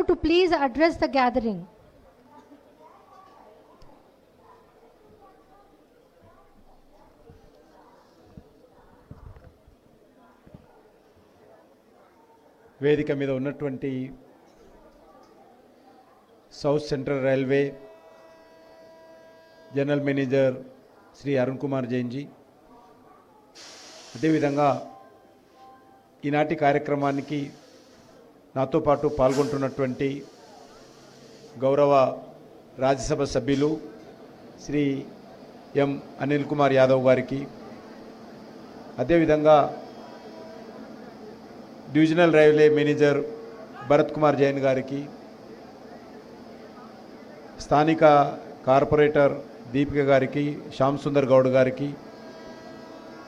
to please address the gathering. వేదిక మీద ఉన్నటువంటి south central railway general manager Shri Arun Kumar Jain ji, అదేవిధంగా ఈనాటి కార్యక్రమానికి నాతో పాటు పాల్గొంటున్నటువంటి గౌరవ రాజ్యసభ సభ్యులు శ్రీ ఎం అనిల్ కుమార్ యాదవ్ గారికి, అదేవిధంగా divisional railway manager Bharat Kumar Jain గారికి, స్థానిక కార్పొరేటర్ దీపిక గారికి, శ్యామ్ సుందర్ గౌడ్ గారికి,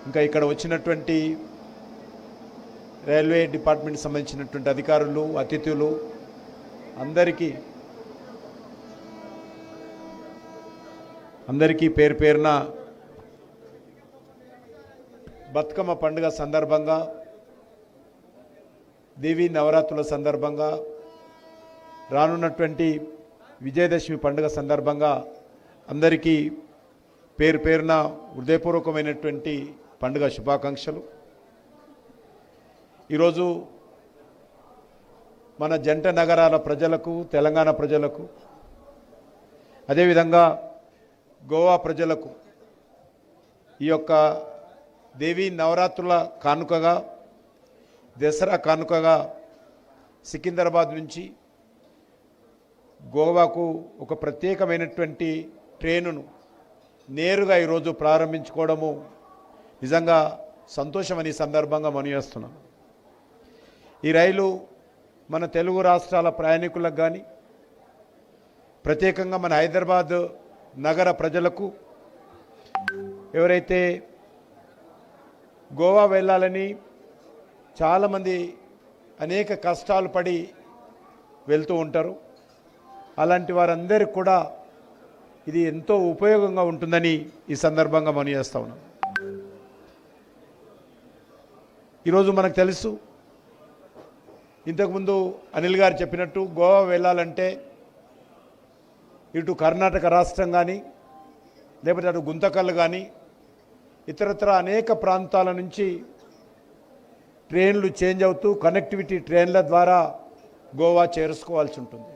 ఇంకా ఇక్కడ వచ్చినటువంటి రైల్వే డిపార్ట్మెంట్ సంబంధించినటువంటి అధికారులు, అతిథులు అందరికీ పేరు పేరున బతుకమ్మ పండుగ సందర్భంగా, దేవీ నవరాత్రుల సందర్భంగా, రానున్నటువంటి విజయదశమి పండుగ సందర్భంగా అందరికీ పేరు పేరున హృదయపూర్వకమైనటువంటి పండుగ శుభాకాంక్షలు. ఈరోజు మన జంట నగరాల ప్రజలకు, తెలంగాణ ప్రజలకు, అదేవిధంగా గోవా ప్రజలకు ఈ యొక్క దేవీ నవరాత్రుల కానుకగా, దసరా కానుకగా సికింద్రాబాద్ నుంచి గోవాకు ఒక ప్రత్యేకమైనటువంటి ట్రైనును నేరుగా ఈరోజు ప్రారంభించుకోవడము నిజంగా సంతోషమని సందర్భంగా మనయేస్తున్నాం. ఈ రైలు మన తెలుగు రాష్ట్రాల ప్రయాణికులకు కానీ, ప్రత్యేకంగా మన హైదరాబాద్ నగర ప్రజలకు, ఎవరైతే గోవా వెళ్ళాలని చాలామంది అనేక కష్టాలు పడి వెళ్తూ ఉంటారు, అలాంటి వారందరికీ కూడా ఇది ఎంతో ఉపయోగంగా ఉంటుందని ఈ సందర్భంగా మనం చేస్తూ ఉన్నాం. ఈరోజు మనకు తెలుసు, ఇంతకుముందు అనిల్ గారు చెప్పినట్టు గోవా వెళ్ళాలంటే ఇటు కర్ణాటక రాష్ట్రం కానీ, లేకపోతే అటు గుంతకల్ కానీ, ఇతరత్ర అనేక ప్రాంతాల నుంచి ట్రైన్లు చేంజ్ అవుతూ కనెక్టివిటీ ట్రైన్ల ద్వారా గోవా చేరుకోవాల్సి ఉంటుంది.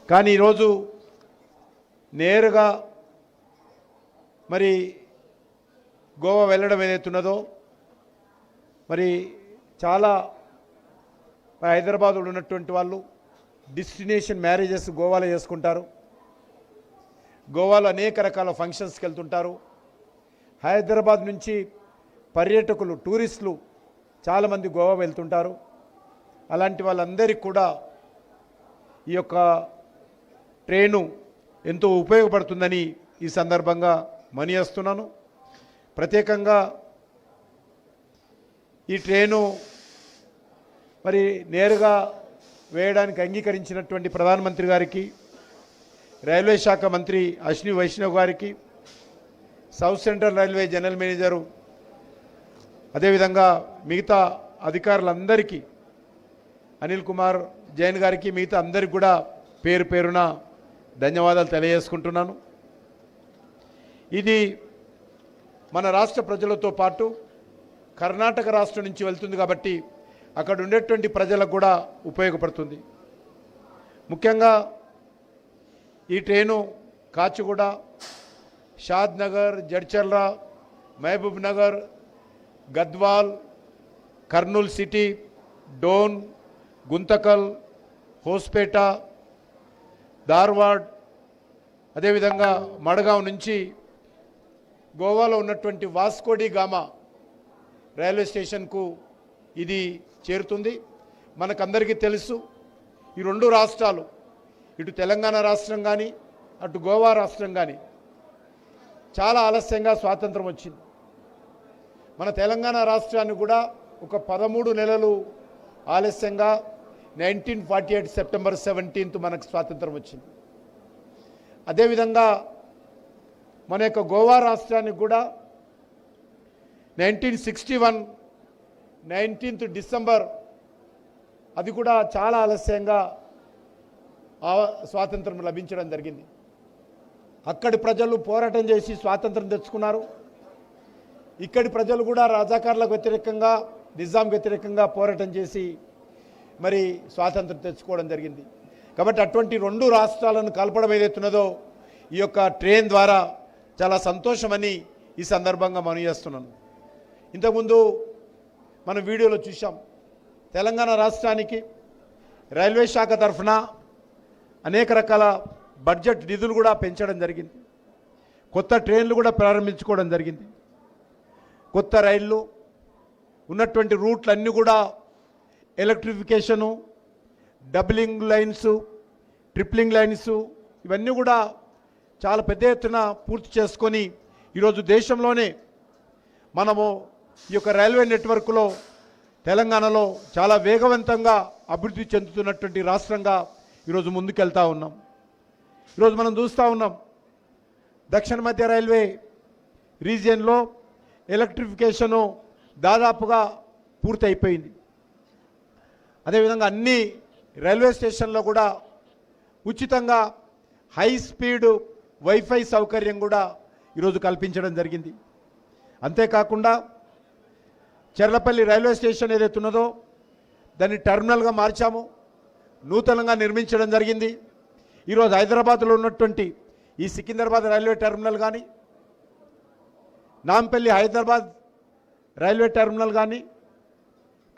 కానీ ఈరోజు నేరుగా మరి గోవా వెళ్ళడం ఏదైతున్నదో, మరి చాలా హైదరాబాద్లో ఉన్నటువంటి వాళ్ళు డెస్టినేషన్ మ్యారేజెస్ గోవాలో చేసుకుంటారు, గోవాలో అనేక రకాల ఫంక్షన్స్కి వెళ్తుంటారు. హైదరాబాద్ నుంచి పర్యాటకులు, టూరిస్టులు చాలామంది గోవా వెళ్తుంటారు. అలాంటి వాళ్ళందరికీ కూడా ఈ యొక్క ట్రైను ఎంతో ఉపయోగపడుతుందని ఈ సందర్భంగా మనయేస్తున్నాను. ప్రత్యేకంగా ఈ ట్రైను మరి నేరుగా వేయడానికి అంగీకరించినటువంటి ప్రధానమంత్రి గారికి, రైల్వే శాఖ మంత్రి అశ్విని వైష్ణవ్ గారికి, south central railway general manager, అదేవిధంగా మిగతా అధికారులందరికీ, అనిల్ కుమార్ జైన్ గారికి, మిగతా అందరికీ కూడా పేరు పేరున ధన్యవాదాలు తెలియజేసుకుంటున్నాను. ఇది మన రాష్ట్ర ప్రజలతో పాటు కర్ణాటక రాష్ట్రం నుంచి వెళ్తుంది కాబట్టి అక్కడ ఉండేటువంటి ప్రజలకు కూడా ఉపయోగపడుతుంది. ముఖ్యంగా ఈ ట్రైను కాచిగూడ, షాద్ నగర్, జడ్చర్ల, మహబూబ్ నగర్, గద్వాల్, కర్నూలు సిటీ, డోన్, గుంతకల్, హోస్పేట, ధార్వాడ్, అదేవిధంగా మడగావ్ నుంచి గోవాలో ఉన్నటువంటి వాస్కోడి గామా రైల్వే స్టేషన్కు ఇది చేరుతుంది. మనకందరికీ తెలుసు, ఈ రెండు రాష్ట్రాలు, ఇటు తెలంగాణ రాష్ట్రం కానీ, అటు గోవా రాష్ట్రం కానీ చాలా ఆలస్యంగా స్వాతంత్రం వచ్చింది. మన తెలంగాణ రాష్ట్రాన్ని కూడా ఒక 13 నెలలు ఆలస్యంగా 1948 సెప్టెంబర్ 17 మనకు స్వాతంత్రం వచ్చింది. అదేవిధంగా మన యొక్క గోవా రాష్ట్రానికి కూడా 1961 19th డిసెంబర్ అది కూడా చాలా ఆలస్యంగా స్వాతంత్రం లభించడం జరిగింది. అక్కడి ప్రజలు పోరాటం చేసి స్వాతంత్రం తెచ్చుకున్నారు. ఇక్కడి ప్రజలు కూడా రజాకార్లకు వ్యతిరేకంగా, నిజాం వ్యతిరేకంగా పోరాటం చేసి మరి స్వాతంత్రం తెచ్చుకోవడం జరిగింది. కాబట్టి అటువంటి రెండు రాష్ట్రాలను కలపడం ఏదైతున్నదో ఈ యొక్క ట్రైన్ ద్వారా చాలా సంతోషమని ఈ సందర్భంగా మనం చేస్తున్నాను. ఇంతకుముందు మనం వీడియోలో చూసాం, తెలంగాణ రాష్ట్రానికి రైల్వే శాఖ తరఫున అనేక రకాల బడ్జెట్ నిధులు కూడా పెంచడం జరిగింది. కొత్త ట్రైన్లు కూడా ప్రారంభించుకోవడం జరిగింది. కొత్త రైళ్ళు ఉన్నటువంటి రూట్లన్నీ కూడా electrification, doubling lines, tripling lines ఇవన్నీ కూడా చాలా పెద్ద ఎత్తున పూర్తి చేసుకొని ఈరోజు దేశంలోనే మనము ఈ యొక్క రైల్వే నెట్వర్క్లో తెలంగాణలో చాలా వేగవంతంగా అభివృద్ధి చెందుతున్నటువంటి రాష్ట్రంగా ఈరోజు ముందుకెళ్తా ఉన్నాం. ఈరోజు మనం చూస్తూ ఉన్నాం, దక్షిణ మధ్య రైల్వే రీజియన్లో ఎలక్ట్రిఫికేషను దాదాపుగా పూర్తి అయిపోయింది. అదేవిధంగా అన్ని రైల్వే స్టేషన్లో కూడా ఉచితంగా హై స్పీడ్ వైఫై సౌకర్యం కూడా ఈరోజు కల్పించడం జరిగింది. అంతేకాకుండా చెర్లపల్లి రైల్వే స్టేషన్ ఏదైతే ఉన్నదో దాన్ని టెర్మినల్గా మార్చాము, నూతనంగా నిర్మించడం జరిగింది. ఈరోజు హైదరాబాద్లో ఉన్నటువంటి ఈ సికింద్రాబాద్ రైల్వే టెర్మినల్ కానీ, నాంపల్లి హైదరాబాద్ రైల్వే టెర్మినల్ కానీ,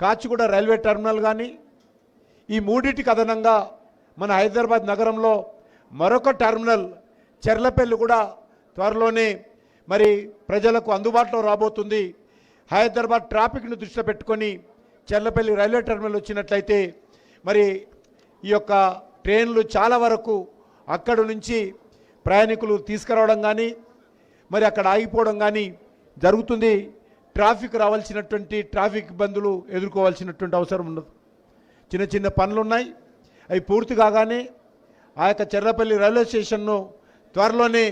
కాచిగూడ రైల్వే టెర్మినల్ కానీ, ఈ మూడింటికి అదనంగా మన హైదరాబాద్ నగరంలో మరొక టెర్మినల్ చెర్లపల్లి కూడా త్వరలోనే మరి ప్రజలకు అందుబాటులో రాబోతుంది. హైదరాబాద్ ట్రాఫిక్ను దృష్టిలో పెట్టుకొని చెర్లపల్లి రైల్వే టెర్మినల్ వచ్చినట్లయితే మరి ఈ యొక్క ట్రైన్లు చాలా వరకు అక్కడి నుంచి ప్రయాణికులు తీసుకురావడం కానీ మరి అక్కడ ఆగిపోవడం కానీ జరుగుతుంది. ట్రాఫిక్ రావాల్సినటువంటి ట్రాఫిక్ ఇబ్బందులు ఎదుర్కోవాల్సినటువంటి అవసరం ఉండదు. చిన్న చిన్న పనులు ఉన్నాయి, అవి పూర్తి కాగానే ఆ యొక్క చెర్లపల్లి రైల్వే స్టేషన్ను త్వరలోనే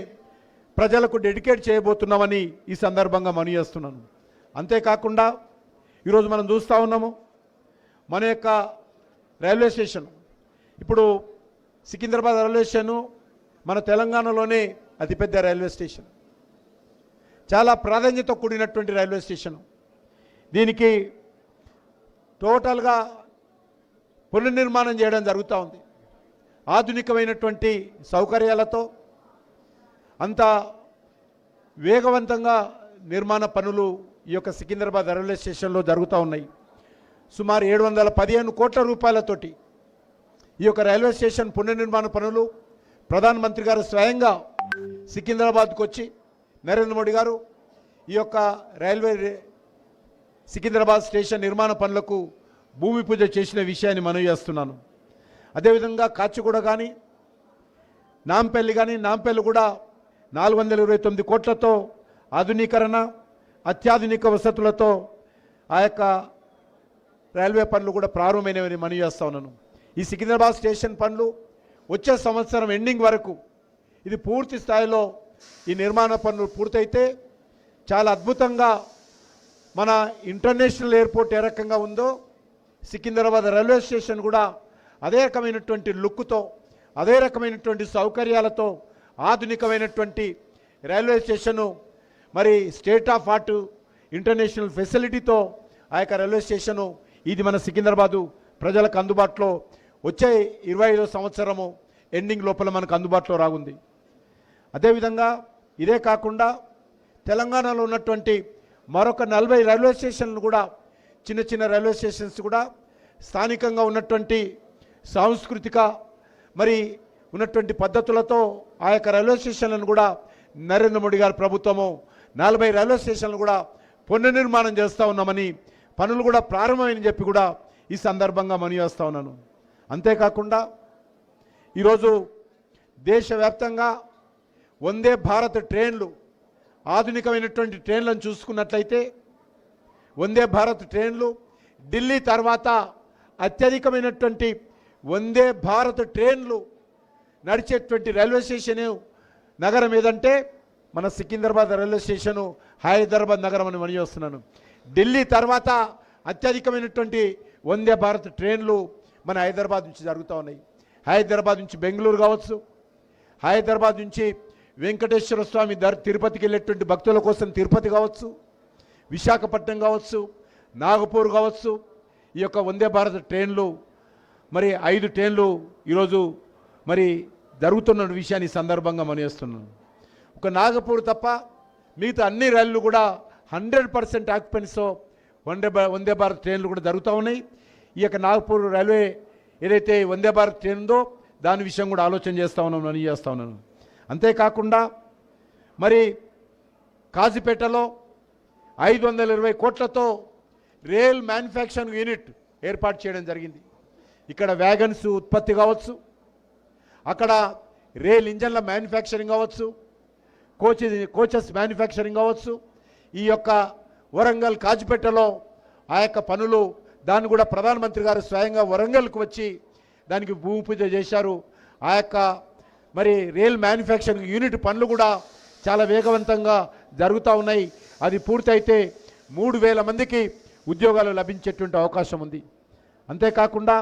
ప్రజలకు డెడికేట్ చేయబోతున్నామని ఈ సందర్భంగా మనవి చేస్తున్నాను. అంతేకాకుండా ఈరోజు మనం చూస్తూ ఉన్నాము, మన యొక్క రైల్వే స్టేషన్ ఇప్పుడు సికింద్రాబాద్ రైల్వే స్టేషను మన తెలంగాణలోనే అతిపెద్ద రైల్వే స్టేషన్, చాలా ప్రాధాన్యత కూడినటువంటి రైల్వే స్టేషను. దీనికి టోటల్గా పునర్నిర్మాణం చేయడం జరుగుతూ ఉంది. ఆధునికమైనటువంటి సౌకర్యాలతో అంత వేగవంతంగా నిర్మాణ పనులు ఈ యొక్క సికింద్రాబాద్ రైల్వే స్టేషన్లో జరుగుతూ ఉన్నాయి. సుమారు 715 కోట్ల రూపాయలతోటి ఈ యొక్క రైల్వే స్టేషన్ పునర్నిర్మాణ పనులు ప్రధానమంత్రి గారు స్వయంగా సికింద్రాబాద్కు వచ్చి నరేంద్ర మోడీ గారు ఈ యొక్క రైల్వే సికింద్రాబాద్ స్టేషన్ నిర్మాణ పనులకు భూమి పూజ చేసిన విషయాన్ని మనవి చేస్తున్నాను. అదేవిధంగా కాచిగూడ కానీ, నాంపల్లి కానీ, నాంపల్లి కూడా 429 కోట్లతో ఆధునీకరణ, అత్యాధునిక వసతులతో ఆ యొక్క రైల్వే పనులు కూడా ప్రారంభమైనవని మనవి చేస్తా ఉన్నాను. ఈ సికింద్రాబాద్ స్టేషన్ పనులు వచ్చే సంవత్సరం ఎండింగ్ వరకు ఇది పూర్తి స్థాయిలో ఈ నిర్మాణ పనులు పూర్తయితే చాలా అద్భుతంగా మన ఇంటర్నేషనల్ ఎయిర్పోర్ట్ ఏ రకంగా ఉందో సికింద్రాబాద్ రైల్వే స్టేషన్ కూడా అదే రకమైనటువంటి లుక్తో, అదే రకమైనటువంటి సౌకర్యాలతో ఆధునికమైనటువంటి రైల్వే స్టేషను మరి స్టేట్ ఆఫ్ ఆర్ట్ ఇంటర్నేషనల్ ఫెసిలిటీతో ఆ యొక్క రైల్వే స్టేషను ఇది మన సికింద్రాబాదు ప్రజలకు అందుబాటులో వచ్చే 25వ సంవత్సరము ఎండింగ్ లోపల మనకు అందుబాటులో రాగుంది. అదేవిధంగా ఇదే కాకుండా తెలంగాణలో ఉన్నటువంటి మరొక 40 రైల్వే స్టేషన్లు కూడా, చిన్న చిన్న రైల్వే స్టేషన్స్ కూడా స్థానికంగా ఉన్నటువంటి సాంస్కృతిక మరి ఉన్నటువంటి పద్ధతులతో ఆ యొక్క రైల్వే స్టేషన్లను కూడా నరేంద్ర మోడీ గారి ప్రభుత్వము 40 రైల్వే స్టేషన్లు కూడా పునర్నిర్మాణం చేస్తూ ఉన్నామని, పనులు కూడా ప్రారంభమని చెప్పి కూడా ఈ సందర్భంగా మనవి చేస్తూ ఉన్నాను. అంతేకాకుండా ఈరోజు దేశవ్యాప్తంగా వందే భారత్ ట్రైన్లు, ఆధునికమైనటువంటి ట్రైన్లను చూసుకున్నట్లయితే వందే భారత్ ట్రైన్లు ఢిల్లీ తర్వాత అత్యధికమైనటువంటి వందే భారత్ ట్రైన్లు నడిచేటువంటి రైల్వే స్టేషన్ నగరం ఏదంటే మన సికింద్రాబాద్ రైల్వే స్టేషను, హైదరాబాద్ నగరం అని మనవి చేస్తున్నాను. ఢిల్లీ తర్వాత అత్యధికమైనటువంటి వందే భారత్ ట్రైన్లు మన హైదరాబాద్ నుంచి జరుగుతూ ఉన్నాయి. హైదరాబాద్ నుంచి బెంగళూరు కావచ్చు, హైదరాబాద్ నుంచి వెంకటేశ్వర స్వామి తిరుపతికి వెళ్ళేటువంటి భక్తుల కోసం తిరుపతి కావచ్చు, విశాఖపట్నం కావచ్చు, నాగపూర్ కావచ్చు, ఈ యొక్క వందే భారత్ ట్రైన్లు మరి 5 ట్రైన్లు ఈరోజు మరి జరుగుతున్న విషయాన్ని సందర్భంగా మనయేస్తున్నాను. ఒక నాగపూర్ తప్ప మిగతా అన్ని రైళ్లు కూడా 100% ఆక్యుపెన్సీతో వందే భారత్ ట్రైన్లు కూడా జరుగుతూ ఉన్నాయి. ఈ యొక్క నాగపూర్ రైల్వే ఏదైతే వందే భారత్ ట్రైన్ ఉందో దాని విషయం కూడా ఆలోచన చేస్తూ ఉన్నాను, నేను చేస్తూ ఉన్నాను. అంతేకాకుండా మరి కాజీపేటలో 520 కోట్లతో రైల్ మ్యానుఫ్యాక్చరింగ్ యూనిట్ ఏర్పాటు చేయడం జరిగింది. ఇక్కడ వ్యాగన్స్ ఉత్పత్తి కావచ్చు, అక్కడ రైల్ ఇంజన్ల మ్యానుఫ్యాక్చరింగ్ కావచ్చు, కోచెస్ మ్యానుఫ్యాక్చరింగ్ కావచ్చు. ఈ యొక్క వరంగల్ కాజీపేటలో ఆ యొక్క పనులు దాన్ని కూడా ప్రధానమంత్రి గారు స్వయంగా వరంగల్కు వచ్చి దానికి భూమి పూజ చేశారు. ఆ యొక్క మరి రైల్ మ్యానుఫ్యాక్చరింగ్ యూనిట్ పనులు కూడా చాలా వేగవంతంగా జరుగుతూ ఉన్నాయి. అది పూర్తయితే 3000 మందికి ఉద్యోగాలు లభించేటువంటి అవకాశం ఉంది. అంతేకాకుండా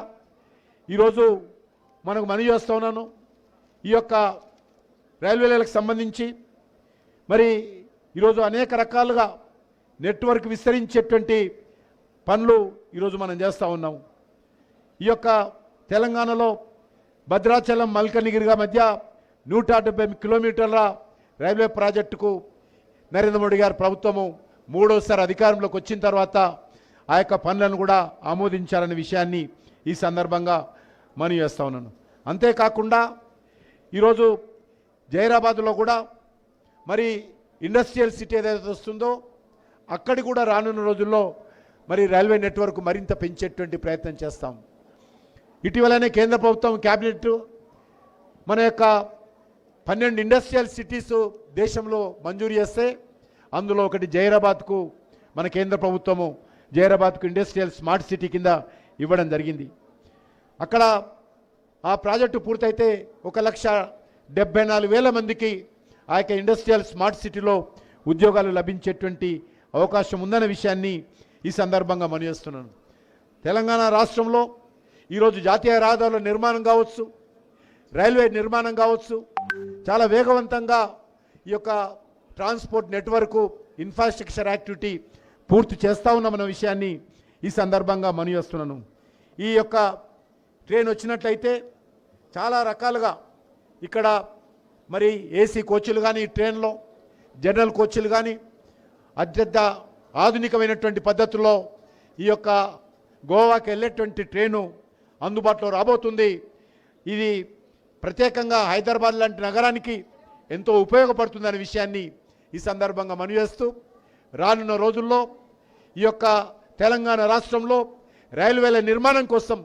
ఈరోజు మనకు మనవి చేస్తూ ఉన్నాను, ఈ యొక్క రైల్వేలకు సంబంధించి మరి ఈరోజు అనేక రకాలుగా నెట్వర్క్ విస్తరించేటువంటి పనులు ఈరోజు మనం చేస్తూ ఉన్నాము. ఈ యొక్క తెలంగాణలో భద్రాచలం మల్కనిగిరిగా మధ్య 170 కిలోమీటర్ల రైల్వే ప్రాజెక్టుకు నరేంద్ర మోడీ గారి ప్రభుత్వము 3వసారి అధికారంలోకి వచ్చిన తర్వాత ఆ యొక్క పనులను కూడా ఆమోదించాలనే విషయాన్ని ఈ సందర్భంగా మనవి చేస్తూ ఉన్నాను. అంతేకాకుండా ఈరోజు జైరాబాద్లో కూడా మరి ఇండస్ట్రియల్ సిటీ ఏదైతే వస్తుందో అక్కడి కూడా రానున్న రోజుల్లో మరి రైల్వే నెట్వర్క్ మరింత పెంచేటువంటి ప్రయత్నం చేస్తాం. ఇటీవలనే కేంద్ర ప్రభుత్వం క్యాబినెట్ మన యొక్క 12 ఇండస్ట్రియల్ సిటీస్ దేశంలో మంజూరు చేస్తే అందులో ఒకటి జైరాబాద్కు మన కేంద్ర ప్రభుత్వము జైరాబాద్కు ఇండస్ట్రియల్ స్మార్ట్ సిటీ కింద ఇవ్వడం జరిగింది. అక్కడ ఆ ప్రాజెక్టు పూర్తయితే 1,74,000 మందికి ఆ యొక్క ఇండస్ట్రియల్ స్మార్ట్ సిటీలో ఉద్యోగాలు లభించేటువంటి అవకాశం ఉందనే విషయాన్ని ఈ సందర్భంగా మనవి చేస్తున్నాను. తెలంగాణ రాష్ట్రంలో ఈరోజు జాతీయ రహదారుల నిర్మాణం కావచ్చు, రైల్వే నిర్మాణం కావచ్చు, చాలా వేగవంతంగా ఈ యొక్క ట్రాన్స్పోర్ట్ నెట్వర్క్ ఇన్ఫ్రాస్ట్రక్చర్ యాక్టివిటీ పూర్తి చేస్తూ ఉన్నామన్న విషయాన్ని ఈ సందర్భంగా మనవి చేస్తున్నాను. ఈ యొక్క ట్రైన్ వచ్చినట్లయితే చాలా రకాలుగా ఇక్కడ మరి ఏసీ కోచ్లు కానీ ట్రైన్లో జనరల్ కోచ్లు కానీ అత్యంత ఆధునికమైనటువంటి పద్ధతుల్లో ఈ యొక్క గోవాకి వెళ్ళేటువంటి ట్రైను అందుబాటులో రాబోతుంది. ఇది ప్రత్యేకంగా హైదరాబాద్ లాంటి నగరానికి ఎంతో ఉపయోగపడుతుందనే విషయాన్ని ఈ సందర్భంగా మనవి చేస్తూ రానున్న రోజుల్లో ఈ యొక్క తెలంగాణ రాష్ట్రంలో రైల్వేల నిర్మాణం కోసం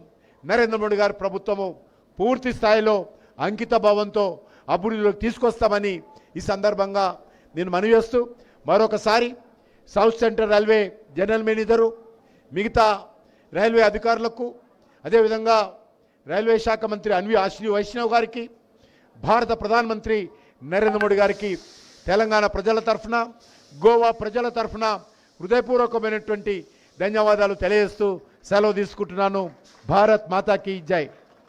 నరేంద్ర మోడీ గారి ప్రభుత్వము పూర్తి స్థాయిలో అంకిత భావంతో అభివృద్ధిలోకి తీసుకొస్తామని ఈ సందర్భంగా నేను మనవి చేస్తూ మరొకసారి south central railway general manager, మిగతా రైల్వే అధికారులకు, అదేవిధంగా రైల్వే శాఖ మంత్రి అశ్విని వైష్ణవ్ గారికి, భారత ప్రధానమంత్రి నరేంద్ర మోడీ గారికి తెలంగాణ ప్రజల తరఫున, గోవా ప్రజల తరఫున హృదయపూర్వకమైనటువంటి ధన్యవాదాలు తెలియజేస్తూ సెలవు తీసుకుంటున్నాను. భారత్ మాతాకి జై.